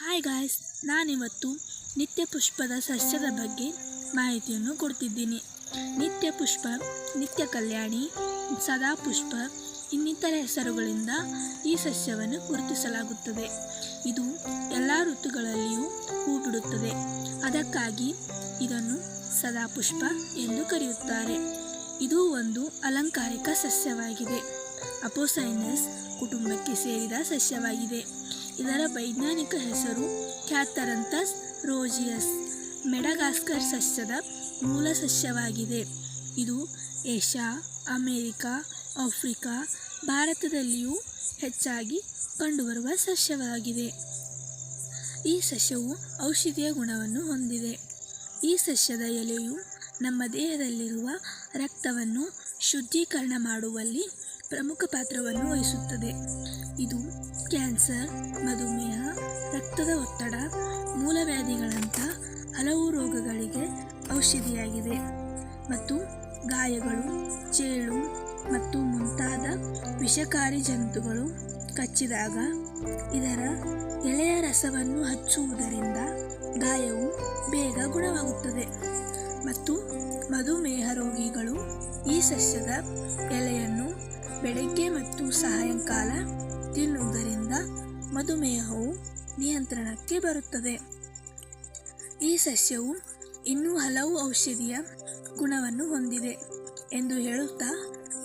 Hi guys, ನಾನಿವತ್ತು ನಿತ್ಯ ಪುಷ್ಪದ ಸಸ್ಯದ ಬಗ್ಗೆ ಮಾಹಿತಿಯನ್ನು ಕೊಡ್ತಿದ್ದೀನಿ. ನಿತ್ಯ ಪುಷ್ಪ, ನಿತ್ಯ ಕಲ್ಯಾಣಿ, ಸದಾ ಪುಷ್ಪ ಇನ್ನಿತರ ಹೆಸರುಗಳಿಂದ ಈ ಸಸ್ಯವನ್ನು ಗುರುತಿಸಲಾಗುತ್ತದೆ. ಇದು ಎಲ್ಲ ಋತುಗಳಲ್ಲಿಯೂ ಹೂ ಬಿಡುತ್ತದೆ. ಅದಕ್ಕಾಗಿ ಇದನ್ನು ಸದಾ ಪುಷ್ಪ ಎಂದು ಕರೆಯುತ್ತಾರೆ. ಇದು ಒಂದು ಅಲಂಕಾರಿಕ ಸಸ್ಯವಾಗಿದೆ. ಅಪೋಸೈನಸ್ ಕುಟುಂಬಕ್ಕೆ ಸೇರಿದ ಸಸ್ಯವಾಗಿದೆ. ಇದರ ವೈಜ್ಞಾನಿಕ ಹೆಸರು ಕ್ಯಾಥರಂಥಸ್ ರೋಜಿಯಸ್. ಮೆಡಗಾಸ್ಕರ್ ಸಸ್ಯದ ಮೂಲ ಸಸ್ಯವಾಗಿದೆ. ಇದು ಏಷ್ಯಾ, ಅಮೆರಿಕಾ, ಆಫ್ರಿಕಾ, ಭಾರತದಲ್ಲಿಯೂ ಹೆಚ್ಚಾಗಿ ಕಂಡುಬರುವ ಸಸ್ಯವಾಗಿದೆ. ಈ ಸಸ್ಯವು ಔಷಧೀಯ ಗುಣವನ್ನು ಹೊಂದಿದೆ. ಈ ಸಸ್ಯದ ಎಲೆಯು ನಮ್ಮ ದೇಹದಲ್ಲಿರುವ ರಕ್ತವನ್ನು ಶುದ್ಧೀಕರಣ ಮಾಡುವಲ್ಲಿ ಪ್ರಮುಖ ಪಾತ್ರವನ್ನು ವಹಿಸುತ್ತದೆ. ಇದು ಕ್ಯಾನ್ಸರ್, ಮಧುಮೇಹ, ರಕ್ತದ ಒತ್ತಡ, ಮೂಲವ್ಯಾಧಿಗಳಂಥ ಹಲವು ರೋಗಗಳಿಗೆ ಔಷಧಿಯಾಗಿದೆ. ಮತ್ತು ಗಾಯಗಳು, ಚೇಳು ಮತ್ತು ಮುಂತಾದ ವಿಷಕಾರಿ ಜಂತುಗಳು ಕಚ್ಚಿದಾಗ ಇದರ ಎಲೆಯ ರಸವನ್ನು ಹಚ್ಚುವುದರಿಂದ ಗಾಯವು ಬೇಗ ಗುಣವಾಗುತ್ತದೆ. ಮತ್ತು ಮಧುಮೇಹ ರೋಗಿಗಳು ಈ ಸಸ್ಯದ ಎಲೆಯನ್ನು ಬೆಳಗ್ಗೆ ಮತ್ತು ಸಾಯಂಕಾಲ ತಿನ್ನುವುದರಿಂದ ಮಧುಮೇಹವು ನಿಯಂತ್ರಣಕ್ಕೆ ಬರುತ್ತದೆ. ಈ ಸಸ್ಯವು ಇನ್ನೂ ಹಲವು ಔಷಧೀಯ ಗುಣವನ್ನು ಹೊಂದಿದೆ ಎಂದು ಹೇಳುತ್ತಾ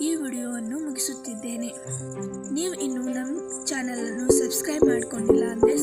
ಈ ವಿಡಿಯೋವನ್ನು ಮುಗಿಸುತ್ತಿದ್ದೇನೆ. ನೀವು ಇನ್ನೂ ನಮ್ಮ ಚಾನಲನ್ನು ಸಬ್ಸ್ಕ್ರೈಬ್ ಮಾಡಿಕೊಂಡಿಲ್ಲ ಅಂದರೆ